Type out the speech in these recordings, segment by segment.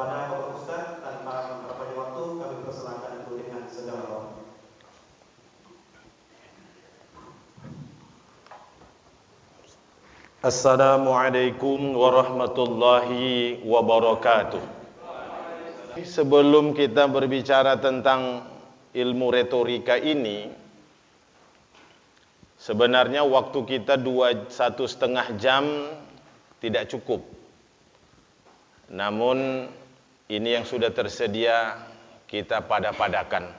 Kepada Bapak Ustaz, tanpa memperpanjang waktu, kami persilakan untuk dengan segala. Assalamualaikum warahmatullahi wabarakatuh. Sebelum kita berbicara tentang ilmu retorika ini, sebenarnya waktu kita 1,5 jam tidak cukup. Namun ini yang sudah tersedia kita pada-padakan.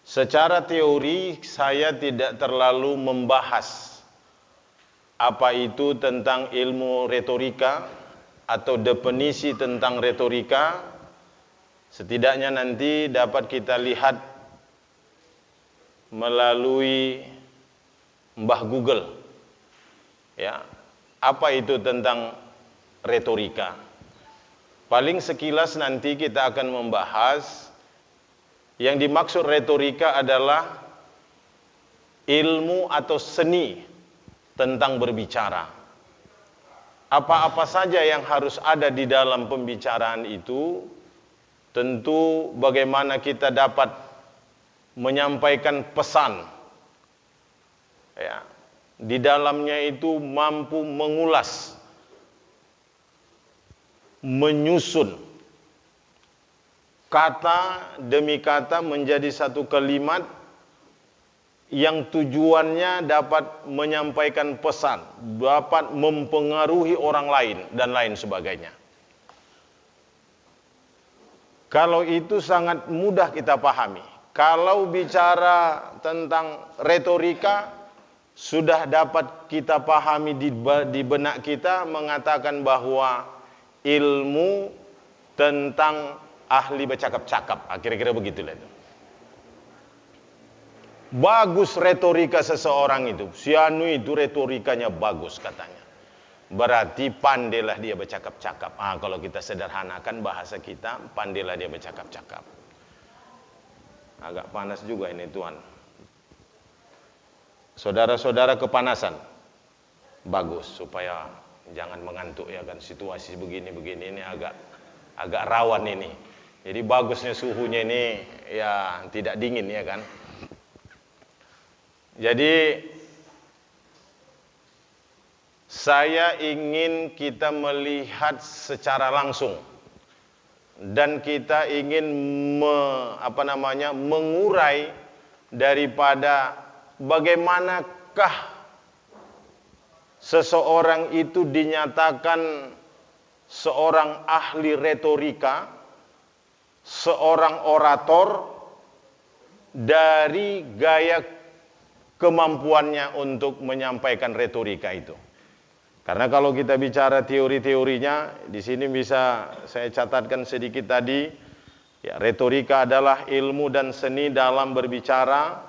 Secara teori saya tidak terlalu membahas apa itu tentang ilmu retorika atau definisi tentang retorika. Setidaknya nanti dapat kita lihat melalui Mbah Google. Ya, apa itu tentang retorika? Paling sekilas nanti kita akan membahas yang dimaksud retorika adalah ilmu atau seni tentang berbicara. Apa-apa saja yang harus ada di dalam pembicaraan itu, tentu bagaimana kita dapat menyampaikan pesan. Ya, di dalamnya itu mampu mengulas, menyusun kata demi kata menjadi satu kalimat yang tujuannya dapat menyampaikan pesan, dapat mempengaruhi orang lain, dan lain sebagainya. Kalau itu sangat mudah kita pahami. Kalau bicara tentang retorika, sudah dapat kita pahami di benak kita, mengatakan bahwa ilmu tentang ahli bercakap-cakap. Kira-kira begitulah itu. Bagus retorika seseorang itu. Si anu itu retorikanya bagus katanya. Berarti pandailah dia bercakap-cakap. Kalau kita sederhanakan bahasa kita, pandailah dia bercakap-cakap. Agak panas juga ini Tuan. Saudara-saudara kepanasan. Bagus supaya jangan mengantuk ya kan. Situasi begini-begini ini agak rawan ini. Jadi bagusnya suhunya ini ya tidak dingin ya kan. Jadi saya ingin kita melihat secara langsung dan kita ingin mengurai daripada bagaimanakah seseorang itu dinyatakan seorang ahli retorika, seorang orator dari gaya kemampuannya untuk menyampaikan retorika itu. Karena kalau kita bicara teori-teorinya, di sini bisa saya catatkan sedikit tadi, ya, retorika adalah ilmu dan seni dalam berbicara,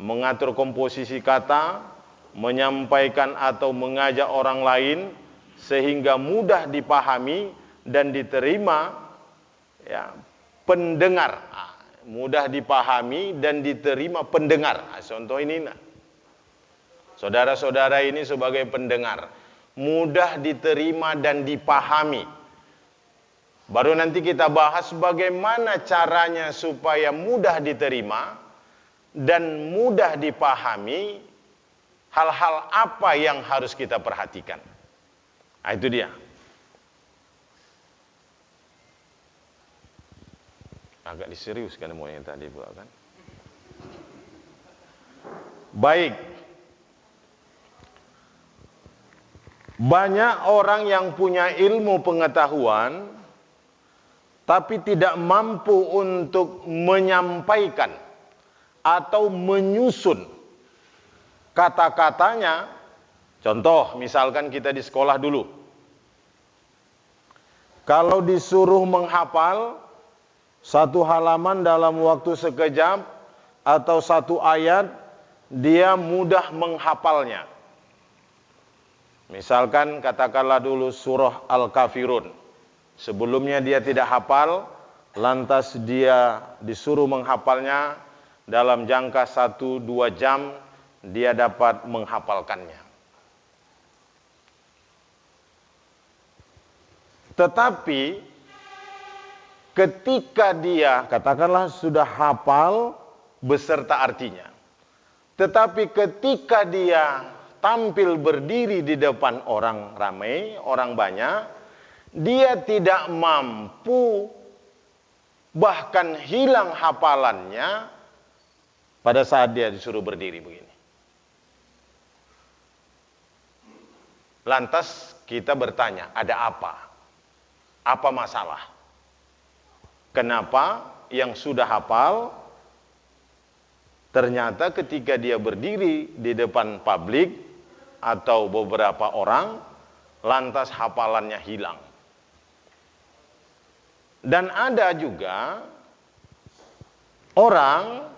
mengatur komposisi kata, menyampaikan atau mengajak orang lain sehingga mudah dipahami dan diterima ya, pendengar. Mudah dipahami dan diterima pendengar. Contoh ini, saudara-saudara ini sebagai pendengar, mudah diterima dan dipahami. Baru nanti kita bahas bagaimana caranya supaya mudah diterima dan mudah dipahami, hal-hal apa yang harus kita perhatikan. Itu dia. Agak diseriuskan mau yang tadi pula kan. Baik. Banyak orang yang punya ilmu pengetahuan tapi tidak mampu untuk menyampaikan atau menyusun kata-katanya. Contoh, misalkan kita di sekolah dulu. Kalau disuruh menghafal satu halaman dalam waktu sekejap atau satu ayat, dia mudah menghafalnya. Misalkan katakanlah dulu surah Al-Kafirun. Sebelumnya dia tidak hafal, lantas dia disuruh menghafalnya dalam jangka 1-2 jam, dia dapat menghafalkannya. Tetapi ketika dia katakanlah sudah hafal beserta artinya, tetapi ketika dia tampil berdiri di depan orang ramai, orang banyak, dia tidak mampu, bahkan hilang hafalannya pada saat dia disuruh berdiri begini. Lantas kita bertanya, ada apa? Apa masalah? Kenapa yang sudah hafal ternyata ketika dia berdiri di depan publik atau beberapa orang, lantas hafalannya hilang? Dan ada juga orang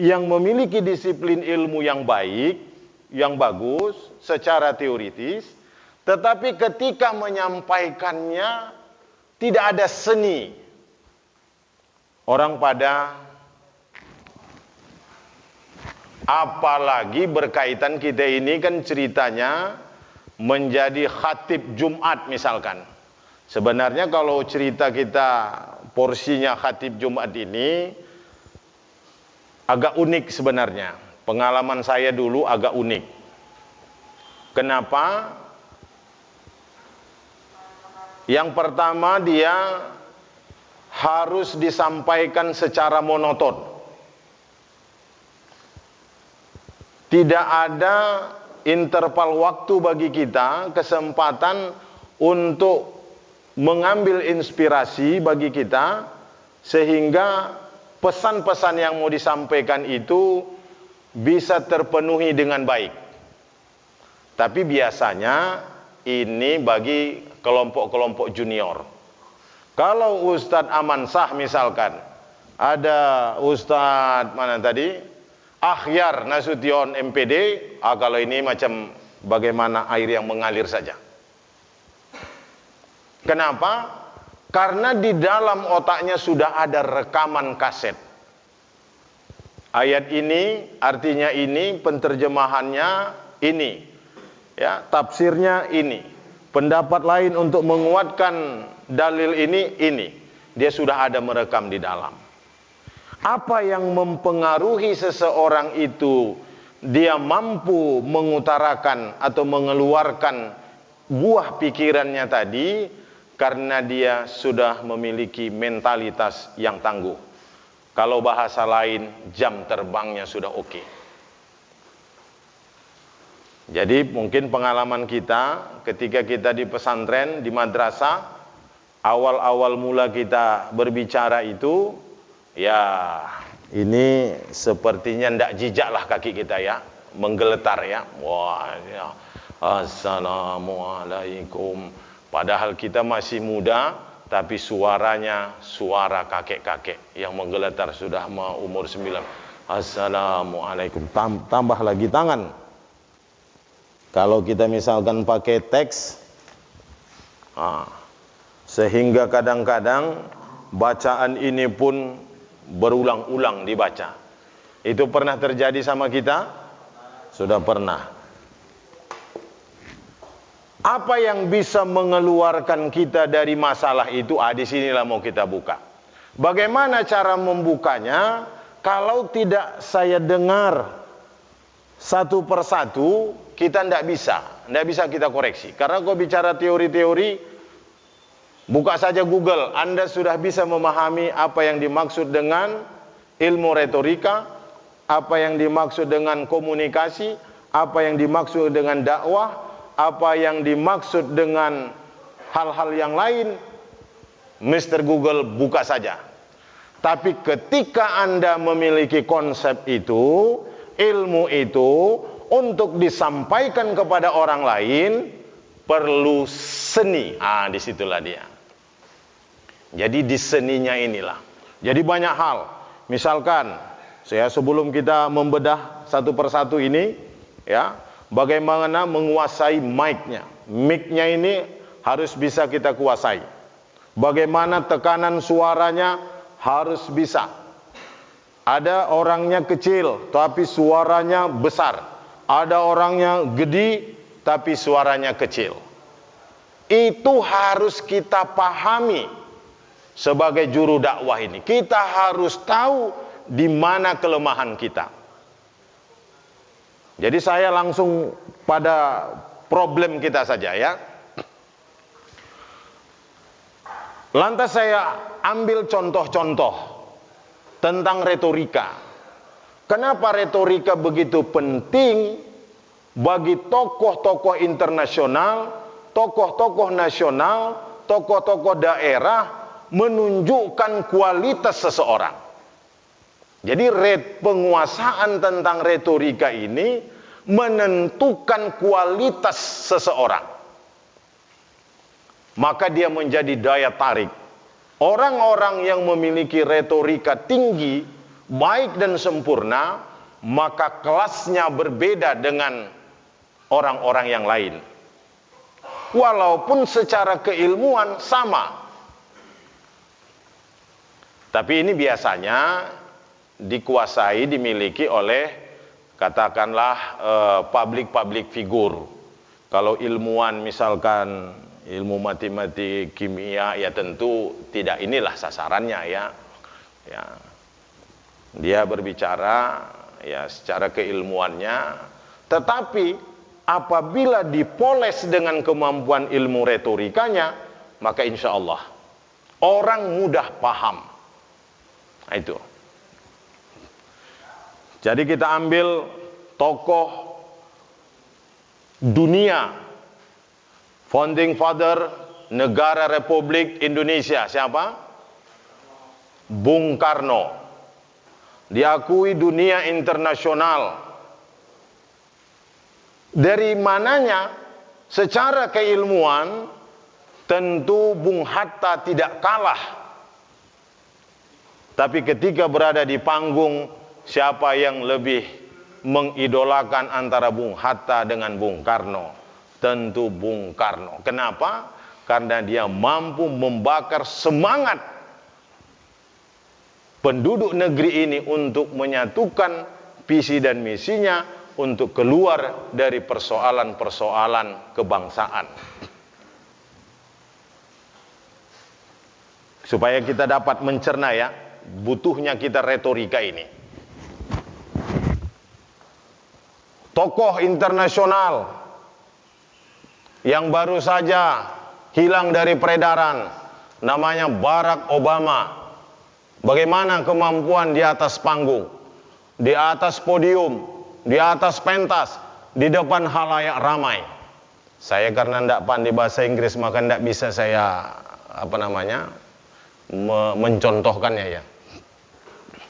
yang memiliki disiplin ilmu yang baik, yang bagus secara teoritis, tetapi ketika menyampaikannya tidak ada seni. Orang pada, apalagi berkaitan kita ini kan ceritanya menjadi khatib Jumat misalkan. Sebenarnya kalau cerita kita porsinya khatib Jumat ini agak unik sebenarnya. Pengalaman saya dulu agak unik. Kenapa? Yang pertama, dia harus disampaikan secara monoton. Tidak ada interval waktu bagi kita, kesempatan untuk mengambil inspirasi bagi kita, sehingga pesan-pesan yang mau disampaikan itu bisa terpenuhi dengan baik. Tapi biasanya ini bagi kelompok-kelompok junior. Kalau Ustadz Amansah misalkan, ada Ustadz mana tadi? Akhyar Nasution MPD, kalau ini macam bagaimana air yang mengalir saja. Kenapa? Karena di dalam otaknya sudah ada rekaman kaset. Ayat ini, artinya ini, penterjemahannya ini, ya, tafsirnya ini, pendapat lain untuk menguatkan dalil ini. Dia sudah ada merekam di dalam. Apa yang mempengaruhi seseorang itu, dia mampu mengutarakan atau mengeluarkan buah pikirannya tadi, karena dia sudah memiliki mentalitas yang tangguh. Kalau bahasa lain, jam terbangnya sudah oke. Jadi mungkin pengalaman kita ketika kita di pesantren, di madrasah, awal-awal mula kita berbicara itu, ya ini sepertinya ndak jijak lah kaki kita ya, menggeletar ya. Wah, ya. Assalamualaikum. Padahal kita masih muda, tapi suaranya suara kakek-kakek yang menggeletar sudah umur 9. Assalamualaikum. Tambah lagi tangan. Kalau kita misalkan pakai teks, sehingga kadang-kadang bacaan ini pun berulang-ulang dibaca. Itu pernah terjadi sama kita? Sudah pernah. Apa yang bisa mengeluarkan kita dari masalah itu? Di sinilah mau kita buka. Bagaimana cara membukanya? Kalau tidak saya dengar satu persatu, kita tidak bisa kita koreksi. Karena kalau bicara teori-teori, buka saja Google, Anda sudah bisa memahami apa yang dimaksud dengan ilmu retorika, apa yang dimaksud dengan komunikasi, apa yang dimaksud dengan dakwah, apa yang dimaksud dengan hal-hal yang lain. Mr. Google buka saja. Tapi ketika Anda memiliki konsep itu, ilmu itu, untuk disampaikan kepada orang lain, perlu seni. Disitulah dia. Jadi di seninya inilah. Jadi banyak hal. Misalkan, saya sebelum kita membedah satu persatu ini, ya, bagaimana menguasai mic-nya. Mic-nya ini harus bisa kita kuasai. Bagaimana tekanan suaranya harus bisa. Ada orangnya kecil, tapi suaranya besar. Ada orangnya gede, tapi suaranya kecil. Itu harus kita pahami sebagai juru dakwah ini, kita harus tahu di mana kelemahan kita. Jadi saya langsung pada problem kita saja ya. Lantas saya ambil contoh-contoh tentang retorika. Kenapa retorika begitu penting bagi tokoh-tokoh internasional, tokoh-tokoh nasional, tokoh-tokoh daerah menunjukkan kualitas seseorang. Jadi penguasaan tentang retorika ini menentukan kualitas seseorang. Maka dia menjadi daya tarik. Orang-orang yang memiliki retorika tinggi, baik dan sempurna, maka kelasnya berbeda dengan orang-orang yang lain. Walaupun secara keilmuan sama. Tapi ini biasanya dikuasai, dimiliki oleh katakanlah public figure. Kalau ilmuwan misalkan ilmu matematik, kimia, ya tentu tidak inilah sasarannya ya. Dia berbicara ya secara keilmuannya, tetapi apabila dipoles dengan kemampuan ilmu retorikanya, maka insya Allah orang mudah paham. Nah, itu. Jadi kita ambil tokoh dunia, founding father negara Republik Indonesia, siapa? Bung Karno. Diakui dunia internasional. Dari mananya secara keilmuan tentu Bung Hatta tidak kalah. Tapi ketika berada di panggung, siapa yang lebih mengidolakan antara Bung Hatta dengan Bung Karno? Tentu Bung Karno. Kenapa? Karena dia mampu membakar semangat penduduk negeri ini untuk menyatukan visi dan misinya untuk keluar dari persoalan-persoalan kebangsaan. Supaya kita dapat mencerna ya, butuhnya kita retorika ini. Tokoh internasional yang baru saja hilang dari peredaran, namanya Barack Obama. Bagaimana kemampuan di atas panggung, di atas podium, di atas pentas, di depan halayak ramai. Saya karena tidak pandai bahasa Inggris, maka tidak bisa saya mencontohkannya ya.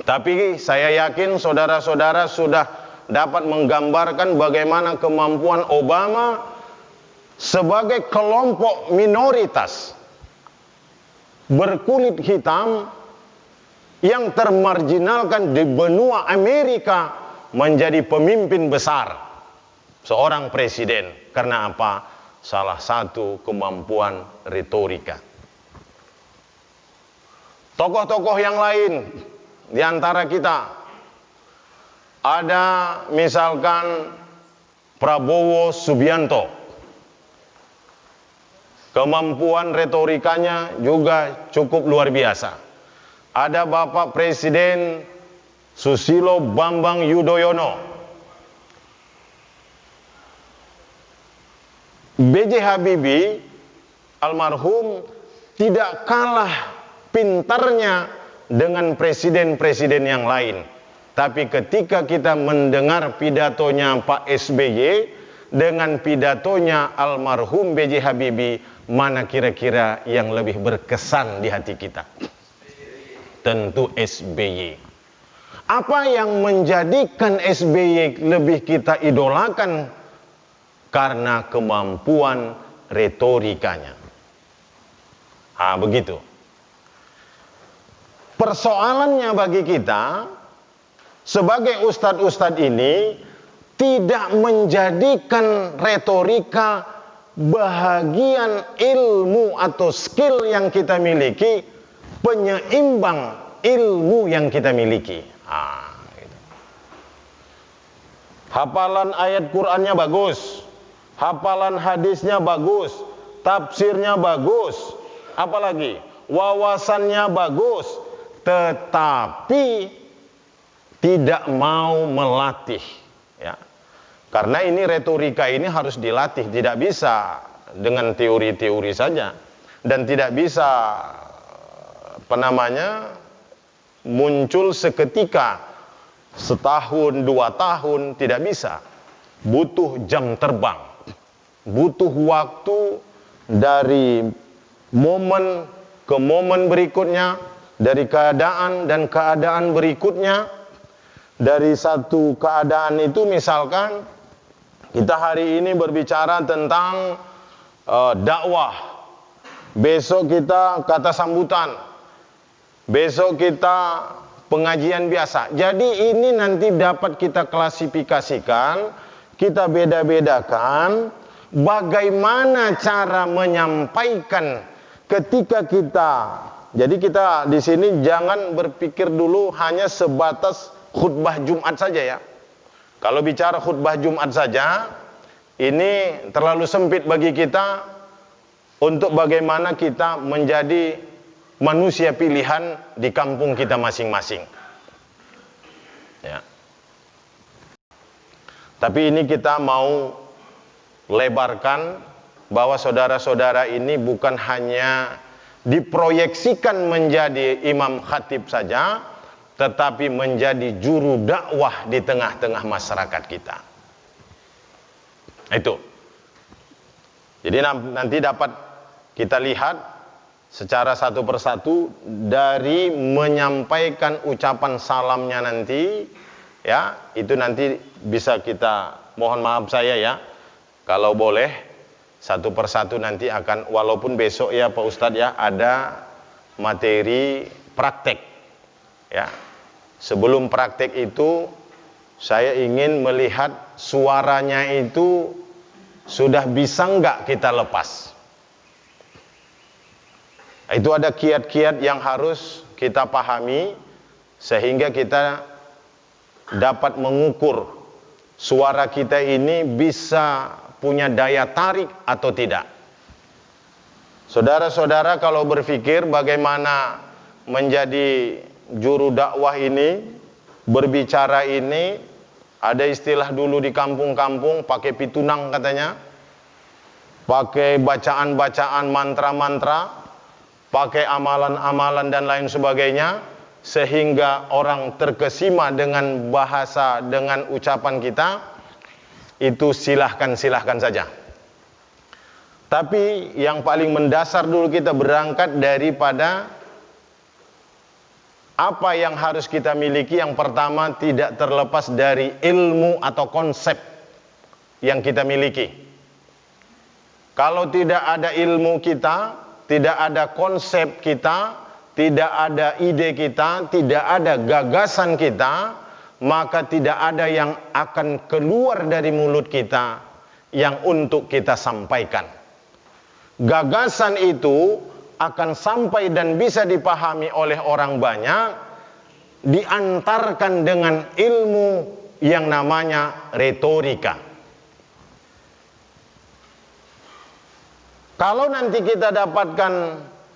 Tapi saya yakin saudara-saudara sudah dapat menggambarkan bagaimana kemampuan Obama sebagai kelompok minoritas berkulit hitam yang termarginalkan di benua Amerika menjadi pemimpin besar, seorang presiden. Karena apa? Salah satu kemampuan retorika. Tokoh-tokoh yang lain di antara kita, ada misalkan Prabowo Subianto. Kemampuan retorikanya juga cukup luar biasa. Ada Bapak Presiden Susilo Bambang Yudhoyono. B.J. Habibie almarhum tidak kalah pintarnya dengan presiden-presiden yang lain. Tapi ketika kita mendengar pidatonya Pak SBY dengan pidatonya almarhum B.J. Habibie, mana kira-kira yang lebih berkesan di hati kita? Tentu SBY. Apa yang menjadikan SBY lebih kita idolakan? Karena kemampuan retorikanya. Begitu. Persoalannya bagi kita sebagai ustadz-ustadz ini tidak menjadikan retorika bahagian ilmu atau skill yang kita miliki, penyeimbang ilmu yang kita miliki. Gitu. Hafalan ayat Qur'annya bagus, hafalan hadisnya bagus, tafsirnya bagus, apalagi wawasannya bagus, tetapi tidak mau melatih, ya. Karena ini retorika ini harus dilatih, tidak bisa dengan teori-teori saja, dan tidak bisa muncul seketika, setahun, 2 tahun, tidak bisa. Butuh jam terbang, butuh waktu dari momen ke momen berikutnya, dari keadaan dan keadaan berikutnya. Dari satu keadaan itu, misalkan kita hari ini berbicara tentang dakwah, besok kita kata sambutan, besok kita pengajian biasa. Jadi ini nanti dapat kita klasifikasikan, kita beda-bedakan bagaimana cara menyampaikan ketika kita. Jadi kita di sini jangan berpikir dulu hanya sebatas khutbah Jumat saja, ya. Kalau bicara khutbah Jumat saja, ini terlalu sempit bagi kita untuk bagaimana kita menjadi manusia pilihan di kampung kita masing-masing, ya. Tapi ini kita mau lebarkan bahwa saudara-saudara ini bukan hanya diproyeksikan menjadi imam khatib saja, tetapi menjadi juru dakwah di tengah-tengah masyarakat kita. Itu. Jadi nanti dapat kita lihat secara satu persatu dari menyampaikan ucapan salamnya nanti, ya, itu nanti bisa kita, mohon maaf saya ya, kalau boleh satu persatu nanti akan, walaupun besok ya Pak Ustadz ya ada materi praktek, ya. Sebelum praktek itu saya ingin melihat suaranya itu sudah bisa enggak kita lepas. Itu ada kiat-kiat yang harus kita pahami sehingga kita dapat mengukur suara kita ini bisa punya daya tarik atau tidak. Saudara-saudara kalau berpikir bagaimana menjadi juru dakwah ini, berbicara ini, ada istilah dulu di kampung-kampung pakai pitunang katanya, pakai bacaan-bacaan mantra-mantra, pakai amalan-amalan dan lain sebagainya, sehingga orang terkesima dengan bahasa, dengan ucapan kita. Itu silahkan saja. Tapi yang paling mendasar dulu kita berangkat daripada apa yang harus kita miliki. Yang pertama, tidak terlepas dari ilmu atau konsep yang kita miliki. Kalau tidak ada ilmu kita, tidak ada konsep kita, tidak ada ide kita, tidak ada gagasan kita, maka tidak ada yang akan keluar dari mulut kita yang untuk kita sampaikan. Gagasan itu akan sampai dan bisa dipahami oleh orang banyak, diantarkan dengan ilmu yang namanya retorika. Kalau nanti kita dapatkan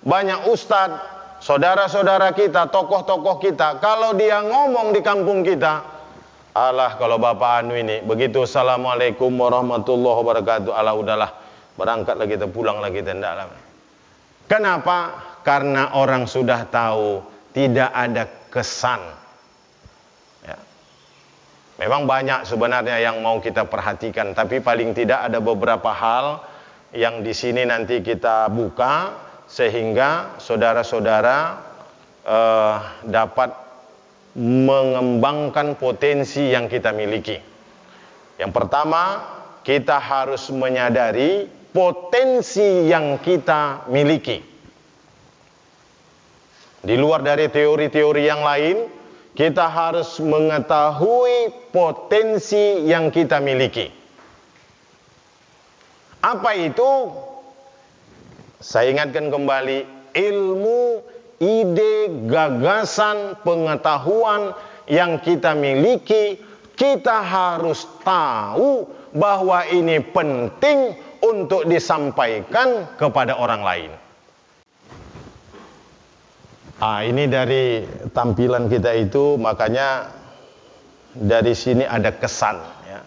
banyak ustadz, saudara-saudara kita, tokoh-tokoh kita, kalau dia ngomong di kampung kita, alah kalau bapak anu ini, begitu assalamualaikum warahmatullahi wabarakatuh, alah udahlah, berangkat lagi kita, pulang lagi kita, enggak lah. Kenapa? Karena orang sudah tahu tidak ada kesan. Ya. Memang banyak sebenarnya yang mau kita perhatikan, tapi paling tidak ada beberapa hal yang di sini nanti kita buka sehingga saudara-saudara dapat mengembangkan potensi yang kita miliki. Yang pertama, kita harus menyadari potensi yang kita miliki. Di luar dari teori-teori yang lain, kita harus mengetahui potensi yang kita miliki. Apa itu? Saya ingatkan kembali, ilmu, ide, gagasan, pengetahuan yang kita miliki, kita harus tahu bahwa ini penting untuk disampaikan kepada orang lain. Ini dari tampilan kita itu, makanya dari sini ada kesan ya,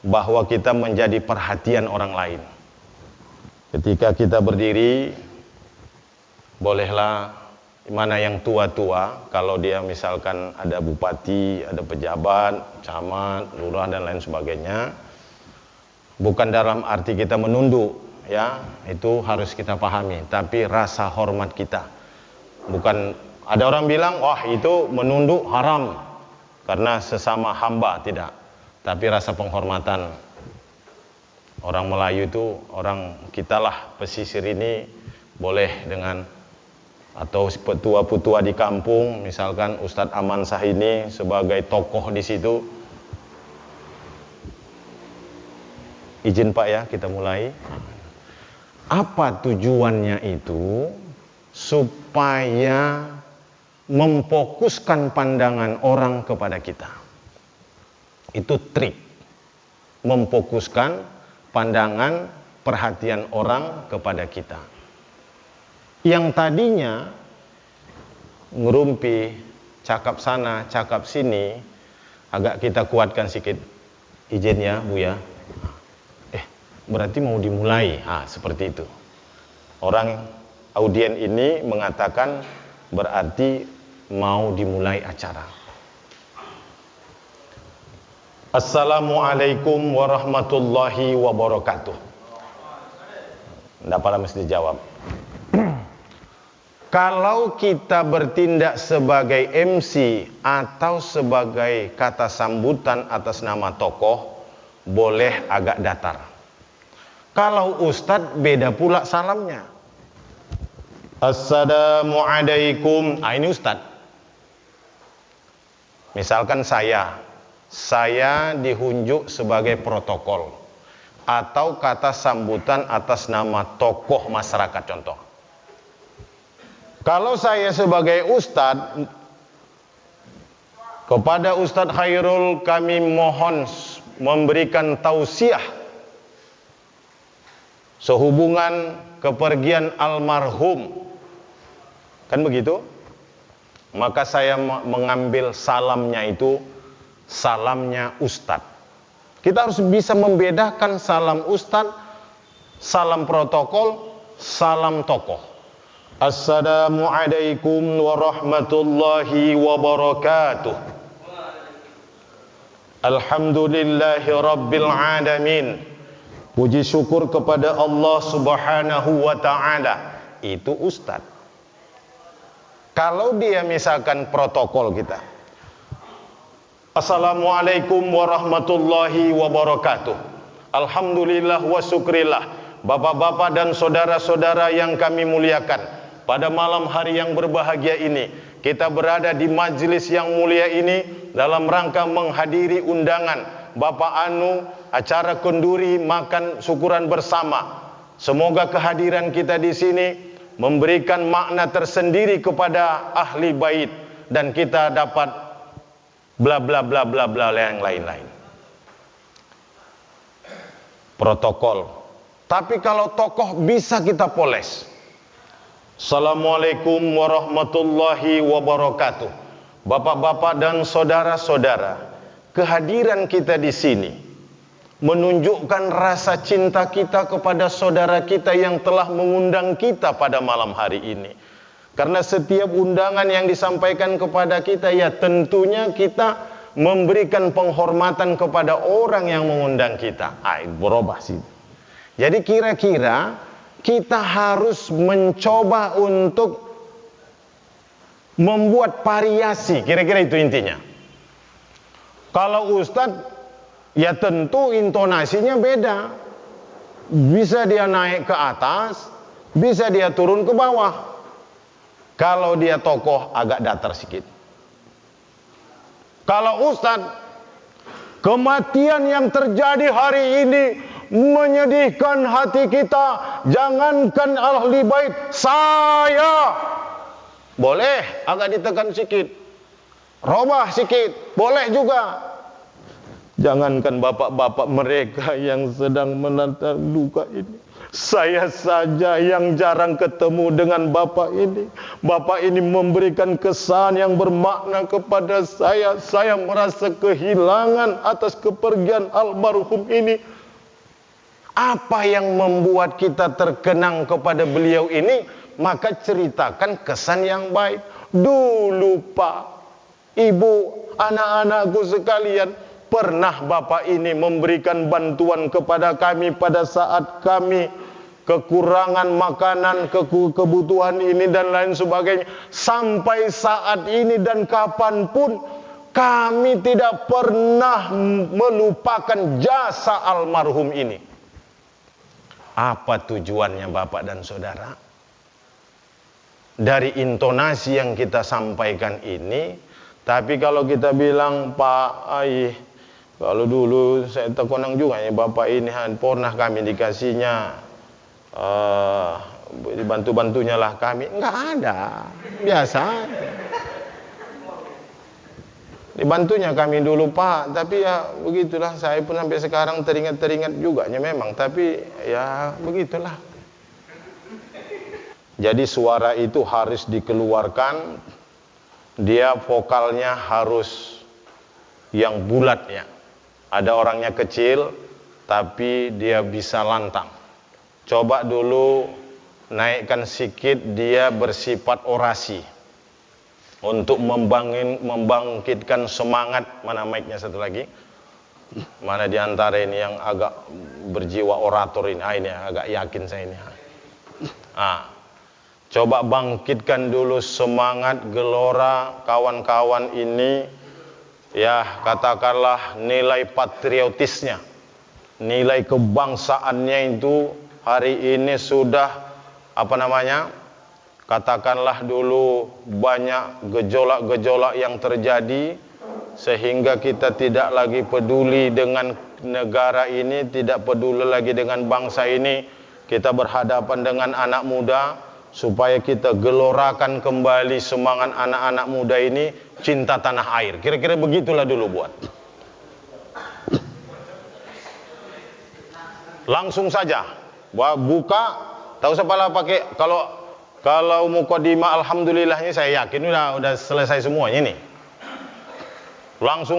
bahwa kita menjadi perhatian orang lain. Ketika kita berdiri, bolehlah mana yang tua-tua, kalau dia misalkan ada bupati, ada pejabat, camat, lurah dan lain sebagainya, bukan dalam arti kita menunduk ya, itu harus kita pahami, tapi rasa hormat kita. Bukan ada orang bilang, wah itu menunduk haram karena sesama hamba, tidak. Tapi rasa penghormatan. Orang Melayu itu, orang kita lah pesisir ini boleh dengan, atau petua-petua di kampung, misalkan Ustadz Aman Sahini sebagai tokoh di situ. Izin Pak ya, kita mulai. Apa tujuannya itu? Supaya memfokuskan pandangan orang kepada kita. Itu trik. Memfokuskan pandangan perhatian orang kepada kita. Yang tadinya ngerumpi, cakap sana, cakap sini, agak kita kuatkan sedikit. Izin ya Bu ya. Berarti mau dimulai. Seperti itu. Orang audien ini mengatakan berarti mau dimulai acara. Assalamualaikum warahmatullahi wabarakatuh. Tidak apa mesti dijawab. Kalau kita bertindak sebagai MC atau sebagai kata sambutan atas nama tokoh, boleh agak datar. Kalau ustadz, beda pula salamnya. Assalamualaikum. Ini ustadz. Misalkan saya dihunjuk sebagai protokol atau kata sambutan atas nama tokoh masyarakat contoh. Kalau saya sebagai ustadz, kepada Ustadz Khairul kami mohon memberikan tausiah sehubungan kepergian almarhum. Kan begitu? Maka saya mengambil salamnya itu salamnya ustadz. Kita harus bisa membedakan salam ustadz, salam protokol, salam tokoh. Assalamualaikum warahmatullahi wabarakatuh. Alhamdulillahi rabbil alamin. Puji syukur kepada Allah subhanahu wa ta'ala. Itu ustadz. Kalau dia misalkan protokol kita, Assalamualaikum warahmatullahi wabarakatuh. Alhamdulillah wa syukrillah. Bapak-bapak dan saudara-saudara yang kami muliakan, pada malam hari yang berbahagia ini, kita berada di majelis yang mulia ini dalam rangka menghadiri undangan Bapak Anu, acara kenduri makan syukuran bersama. Semoga kehadiran kita di sini memberikan makna tersendiri kepada ahli bait dan kita dapat bla bla bla bla bla yang lain-lain. Protokol. Tapi kalau tokoh bisa kita poles. Assalamualaikum warahmatullahi wabarakatuh. Bapak-bapak dan saudara-saudara, kehadiran kita di sini menunjukkan rasa cinta kita kepada saudara kita yang telah mengundang kita pada malam hari ini. Karena setiap undangan yang disampaikan kepada kita, ya tentunya kita memberikan penghormatan kepada orang yang mengundang kita. Berubah sih. Jadi kira-kira kita harus mencoba untuk membuat variasi. Kira-kira itu intinya. Kalau ustadz, ya tentu intonasinya beda. Bisa dia naik ke atas, bisa dia turun ke bawah. Kalau dia tokoh agak datar sedikit. Kalau ustadz, kematian yang terjadi hari ini menyedihkan hati kita. Jangankan ahli bait, saya boleh agak ditekan sedikit, robah sedikit, boleh juga. Jangankan bapak-bapak mereka yang sedang menantang luka ini, Saya saja yang jarang ketemu dengan Bapak ini. Bapak ini memberikan kesan yang bermakna kepada saya. Saya merasa kehilangan atas kepergian almarhum ini. Apa yang membuat kita terkenang kepada beliau ini? Maka ceritakan kesan yang baik. Dulu Pak, Ibu, anak-anakku sekalian, pernah Bapak ini memberikan bantuan kepada kami pada saat kami kekurangan makanan, kebutuhan ini dan lain sebagainya. Sampai saat ini dan kapanpun kami tidak pernah melupakan jasa almarhum ini. Apa tujuannya Bapak dan Saudara? Dari intonasi yang kita sampaikan ini, tapi kalau kita bilang, Pak, kalau dulu saya terkonang juga ya Bapak ini pernah kami dikasihnya dibantu-bantunya lah kami. Enggak ada, biasa aja. Dibantunya kami dulu Pak, tapi ya begitulah, saya pun sampai sekarang teringat juga memang, tapi ya begitulah. Jadi suara itu harus dikeluarkan, dia vokalnya harus yang bulat ya. Ada orangnya kecil, tapi dia bisa lantang. Coba dulu naikkan sedikit, dia bersifat orasi. Untuk membangkitkan semangat. Mana mic-nya satu lagi? Mana diantara ini yang agak berjiwa orator ini? Ini agak yakin saya ini. Coba bangkitkan dulu semangat, gelora kawan-kawan ini. Ya, katakanlah nilai patriotisnya, nilai kebangsaannya itu hari ini sudah katakanlah dulu banyak gejolak-gejolak yang terjadi, sehingga kita tidak lagi peduli dengan negara ini, tidak peduli lagi dengan bangsa ini. Kita berhadapan dengan anak muda, supaya kita gelorakan kembali semangat anak-anak muda ini, cinta tanah air. Kira-kira begitulah dulu buat. Langsung saja buka, tahu siapa pakai, kalau mukadimah alhamdulillah ini saya yakin udah selesai semuanya nih. Langsung